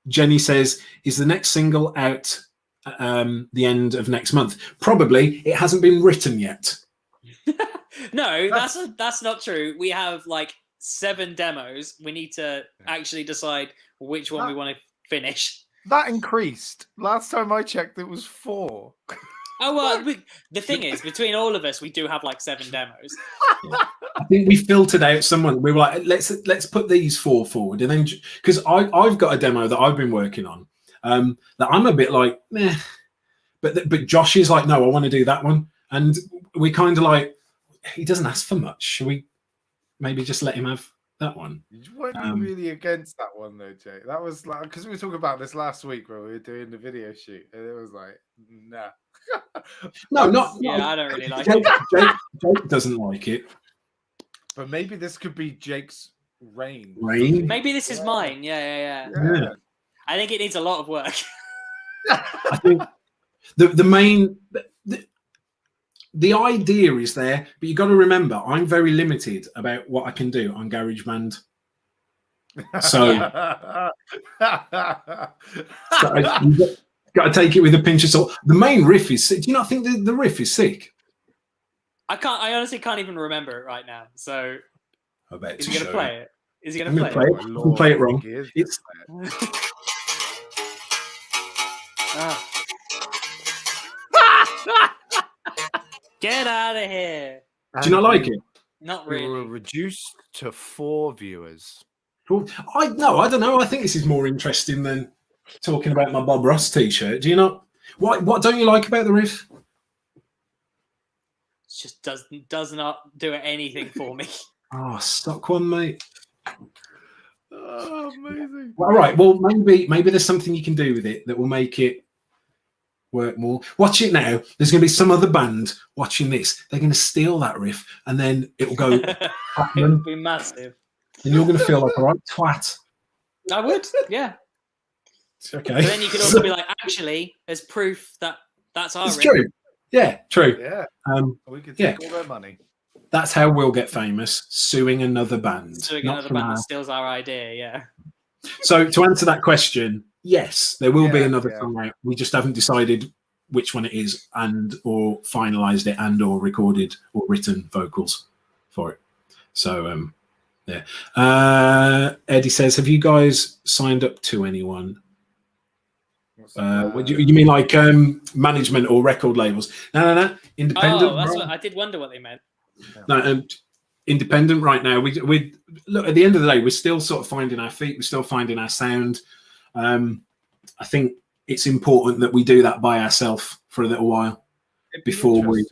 Jenny says, is the next single out the end of next month? Probably. It hasn't been written yet. No, that's not true. We have like 7 demos. We need to actually decide which one we want to finish. That increased. Last time I checked, it was 4. Oh well, the thing is, between all of us, we do have like 7 demos. I think we filtered out someone. We were like, let's put these 4 forward, and then because I've got a demo that I've been working on that I'm a bit like, meh, but Josh is like, no, I want to do that one, and we kind of like, he doesn't ask for much. Should we maybe just let him have that one? You weren't really against that one though, Jay. That was like, because we were talking about this last week when we were doing the video shoot, and it was like, nah. I don't really like it. Jake doesn't like it. But maybe this could be Jake's Rain. Rain. Maybe this is mine. Yeah. Yeah. I think it needs a lot of work. I think the main the idea is there, but you got to remember, I'm very limited about what I can do on GarageBand. So, you've got to take it with a pinch of salt. The main riff is. Do you not think the riff is sick? I honestly can't even remember it right now. So, I bet is he going to play it? Is he I'm going to going to play play it? it. I can play it wrong. It's Get out of here! Do you not like it? Not We were really. reduced to 4 viewers. I don't know. I think this is more interesting than talking about my Bob Ross t-shirt. Do you not? What don't you like about the riff? It just does not do anything for me. Oh, stuck one, mate. Oh, amazing. All right. Well, maybe there's something you can do with it that will make it work more. Watch it now. There's going to be some other band watching this. They're going to steal that riff, and then it will go. It would be massive. And you're going to feel like a right twat. I would, yeah. Okay. But then you could also be like, actually, there's proof that that's our It's riff. true. Yeah, true. Yeah. We could take all their money. That's how we'll get famous, suing another band. Suing not another from band that our- steals our idea, yeah. So to answer that question, yes, there will be another yeah. song out. We just haven't decided which one it is and or finalized it and or recorded or written vocals for it. So yeah. Eddie says, have you guys signed up to anyone? You mean like management or record labels? No. Independent. Oh, that's what I did wonder what they meant. No, independent right now. We look at the end of the day, we're still sort of finding our feet. We're still finding our sound. I think it's important that we do that by ourselves for a little while before we.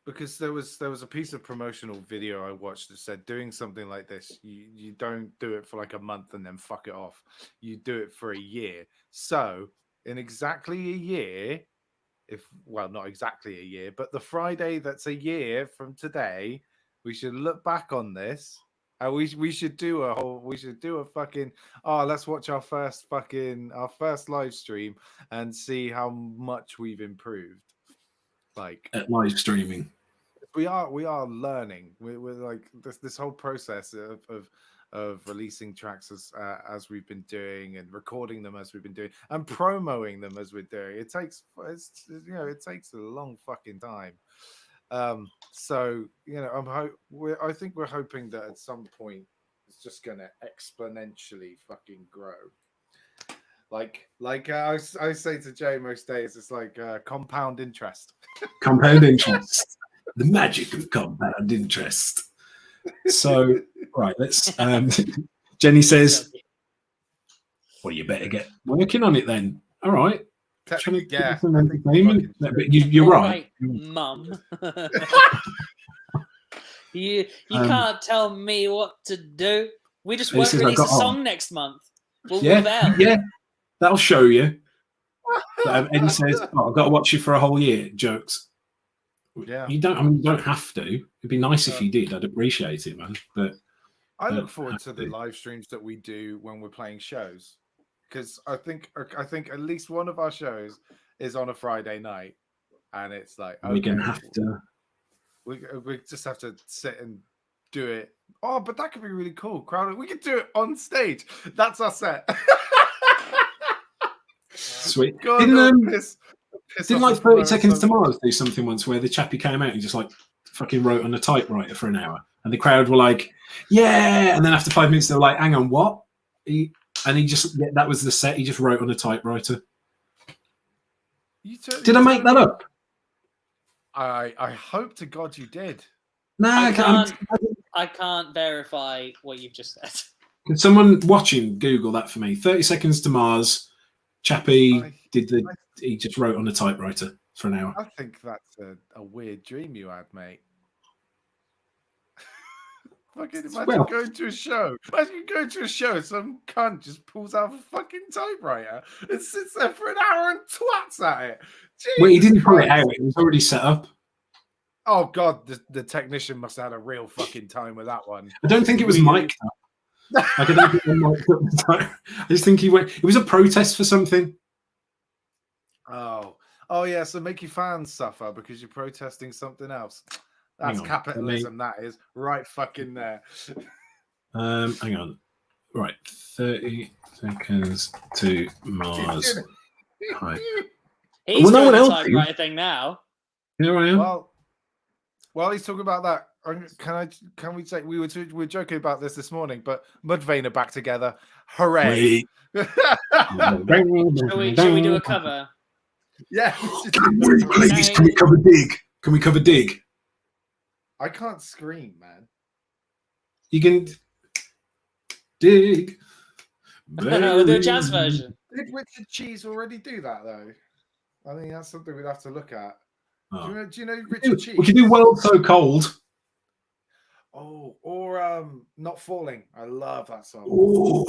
Because there was a piece of promotional video I watched that said doing something like this, you don't do it for like a month and then fuck it off. You do it for a year. So in exactly a year, not exactly a year, but the Friday that's a year from today, we should look back on this and we should do a fucking let's watch our first live stream and see how much we've improved. Like At live streaming, we are learning. We're like this whole process of releasing tracks as we've been doing and recording them as we've been doing and promoting them as we're doing. It takes a long fucking time. So I think we're hoping that at some point it's just gonna exponentially fucking grow. Like I say to Jay most days, it's like compound interest. Compound interest. The magic of compound interest. So, right, let's. Jenny says, "Well, you better get working on it then." All right. Yeah, some entertainment. But you're right, Mum. You can't tell me what to do. We just won't release a song next month. We'll rebel. Yeah, that'll show you. But, Eddie says, I've got to watch you for a whole year. Jokes. Yeah. You don't have to. It'd be nice if you did. I'd appreciate it, man. But I look forward to the live streams that we do when we're playing shows, because I think at least one of our shows is on a Friday night, and it's like we're gonna have to. We just have to sit and do it. Oh, but that could be really cool. Crowd, we could do it on stage. That's our set. Sweet. God, Didn't like 30 Seconds to Mars do something once where the chappie came out and just like fucking wrote on a typewriter for an hour, and the crowd were like, "Yeah!" And then after 5 minutes they were like, "Hang on, what?" That was the set. He just wrote on a typewriter. Did I make that up? I hope to God you did. No, I can't verify what you've just said. Can someone watching Google that for me? 30 Seconds to Mars. Chappie he just wrote on a typewriter for an hour. I think that's a weird dream you had, mate. Fucking imagine going to a show. Imagine going to a show, some cunt just pulls out a fucking typewriter and sits there for an hour and twats at it. Well, he didn't pull it out. It was already set up. Oh God, the technician must have had a real fucking time with that one. I don't think it was mic'd up. I don't think I might put the time. I just think he went. It was a protest for something. Oh yeah. So make your fans suffer because you're protesting something else. That's on, capitalism. That is right fucking there. Hang on. Right, 30 seconds to Mars. Hi. He's Well, no doing one the else typewriter thing now. Here I am. Well, while he's talking about that, can we say we were joking about this morning, but Mudvayne are back together. Hooray! Wait. Shall we do a cover? Yeah. Can we, please? Can we cover Dig? Can we cover Dig? I can't scream, man. You can dig. We'll do a jazz version. Did Richard Cheese already do that though? I think that's something we'd have to look at. Oh. Do you know Richard Cheese? We can do World So Cold. Oh, or Not Falling. I love that song. Ooh.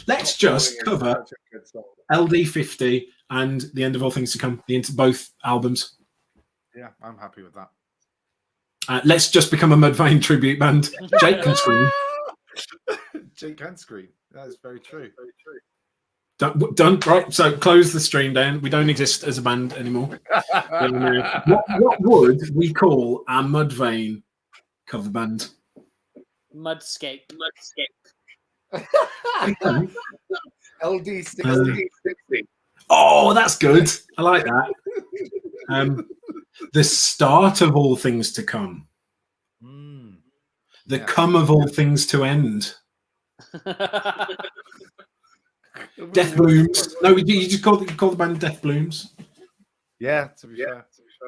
Let's just Falling is cover such a good song. LD50 and The End of All Things to Come, both albums. Yeah, I'm happy with that. Let's just become a Mudvayne tribute band. Jake can scream. Jake can scream. That is very true. Very true. Done. Right. So close the stream down. We don't exist as a band anymore. What would we call our Mudvayne cover band? Mudscape. LD60. Oh, that's good. I like that. The start of all things to come. The come of all things to end. Death Blooms. No, you just call the band Death Blooms. Yeah, to be fair.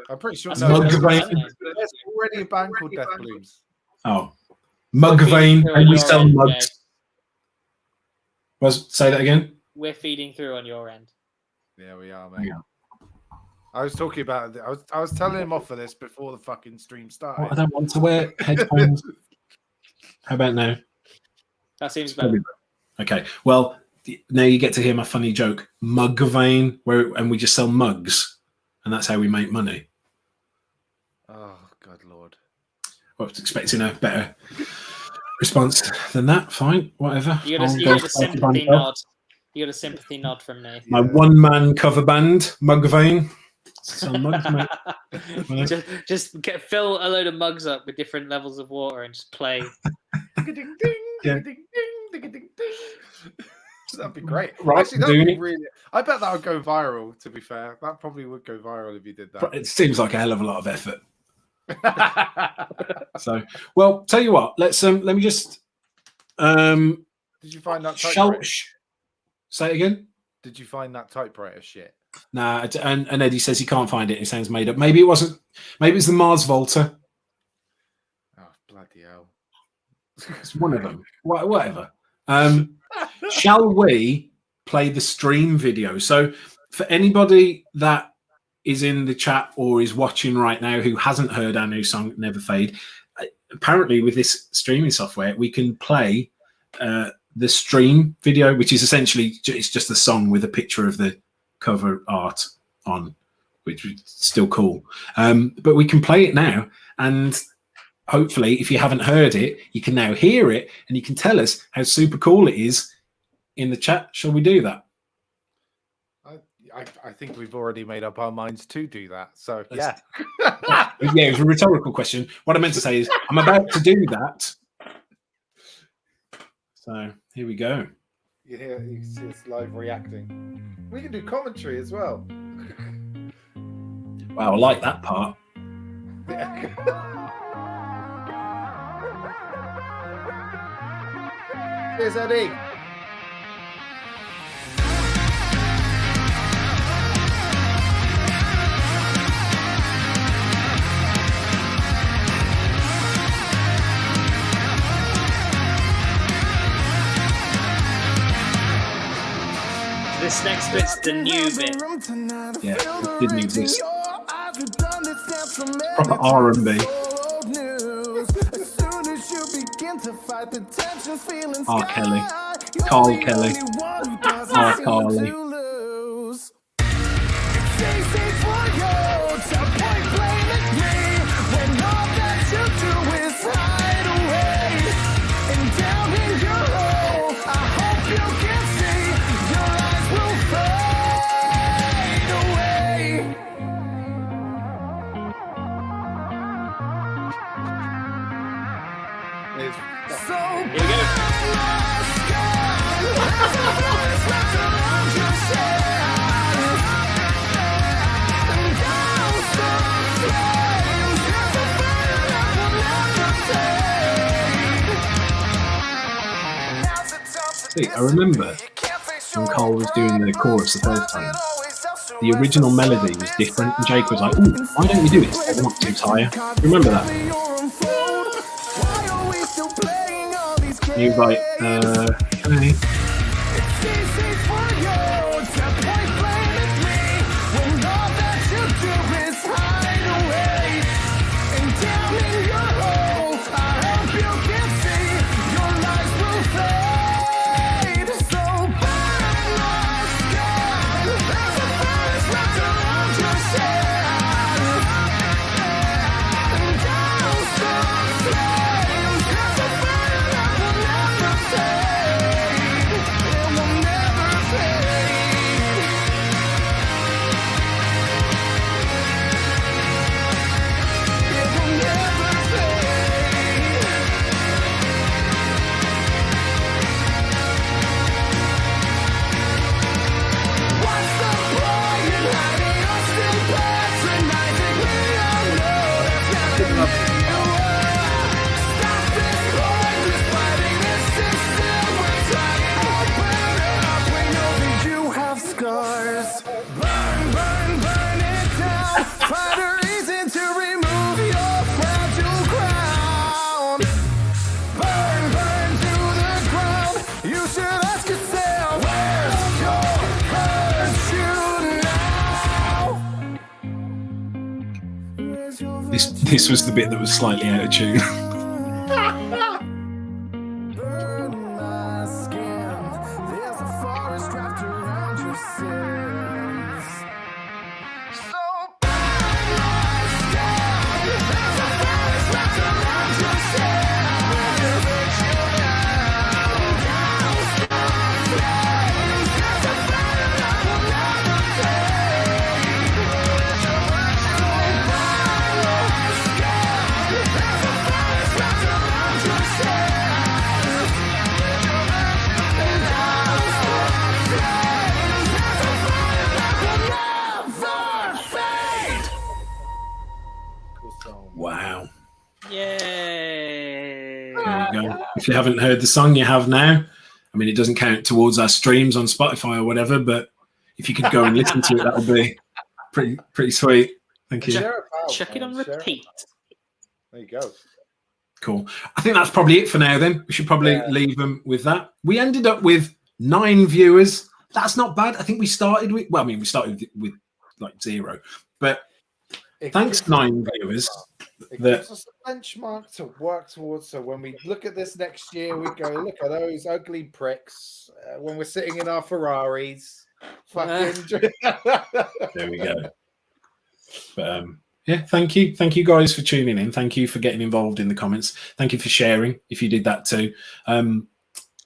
I'm pretty sure That's Mugvayne. there's already a band called Death Blooms. Oh, Mugvayne, and we sell End, mugs. Say that again. We're feeding through on your end. Yeah, we are, mate. Yeah. I was talking about it. I was telling him off for this before the fucking stream started. Oh, I don't want to wear headphones. How about now? That seems better. Okay. Well, now you get to hear my funny joke. Mugvayne, and we just sell mugs, and that's how we make money. Oh, God, Lord. I was expecting a better response than that. Fine, whatever. You got a sympathy nod. You got a sympathy nod from me. My one-man cover band, Mugvayne. Sell mugs, mate. just fill a load of mugs up with different levels of water and just play. Yeah. That'd be great. Right, Actually, that'd be doing it. really. I bet that would go viral. To be fair, that probably would go viral if you did that. It seems like a hell of a lot of effort. So, well, tell you what. Let me just. Did you find that typewriter? Say it again. Did you find that typewriter shit? Nah, and Eddie says he can't find it. It sounds made up. Maybe it wasn't. Maybe it's the Mars Volta. Oh, bloody hell. It's one of them. Whatever. Shall we play the stream video? So, for anybody that is in the chat or is watching right now who hasn't heard our new song, Never Fade, apparently with this streaming software, we can play the stream video, which is essentially it's just the song with a picture of the cover art on, which is still cool. But we can play it now, and hopefully, if you haven't heard it, you can now hear it, and you can tell us how super cool it is in the chat. Shall we do that? I think we've already made up our minds to do that. So Yeah, it was a rhetorical question. What I meant to say is I'm about to do that. So here we go. You can see us live reacting. We can do commentary as well. Wow, I like that part. Here's Eddie. This next bit's the new bit. Yeah, it didn't exist. Proper R&B. R. Kelly. Karl Kelly. R. Carly. When all that you do is hide away and down in your heart. It's Here we go. See, I remember when Karl was doing the chorus the first time, the original melody was different, and Jake was like, "Ooh, why don't you do it an octave higher?" Remember that? He was like, okay. This was the bit that was slightly out of tune. Wow. Yay. There you go. If you haven't heard the song, you have now. I mean, it doesn't count towards our streams on Spotify or whatever, but if you could go and listen to it, that would be pretty sweet. Thank you. Check it on repeat. There you go. Cool. I think that's probably it for now then. We should probably leave them with that. We ended up with 9 viewers. That's not bad. I think we started with, well, I mean, we started with like 0, but thanks 9 viewers. It gives us a benchmark to work towards. So when we look at this next year, we go, look at those ugly pricks when we're sitting in our Ferraris. Fucking. There we go. But yeah, thank you guys for tuning in. Thank you for getting involved in the comments. Thank you for sharing if you did that too.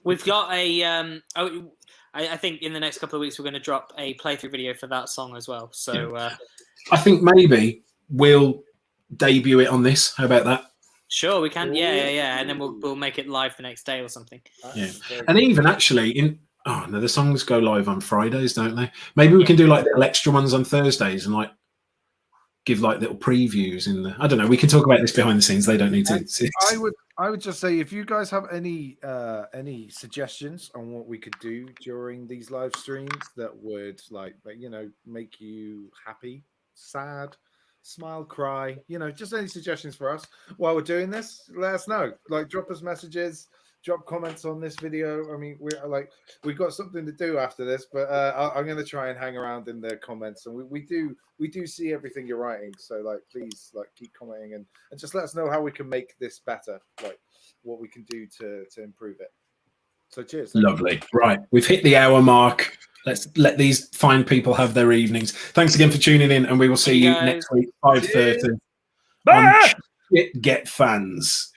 We've got a I think in the next couple of weeks we're going to drop a playthrough video for that song as well. So I think maybe we'll debut it on this. How about that? Sure, we can. Yeah, and then we'll make it live the next day or something. Yeah, and even actually the songs go live on Fridays, don't they? Maybe we can do like little extra ones on Thursdays and like give like little previews in the. I don't know. We can talk about this behind the scenes. They don't need to. I would just say if you guys have any suggestions on what we could do during these live streams that would make you happy, sad, smile, cry, just any suggestions for us while we're doing this, let us know. Like, drop us messages, drop comments on this video. I mean, we've got something to do after this, but I'm going to try and hang around in the comments, and we do see everything you're writing. So please keep commenting and just let us know how we can make this better, like what we can do to improve it. So cheers. Lovely. Right, we've hit the hour mark. Let's let these fine people have their evenings. Thanks again for tuning in, and we will see you next week, 5:30. On Get Fans.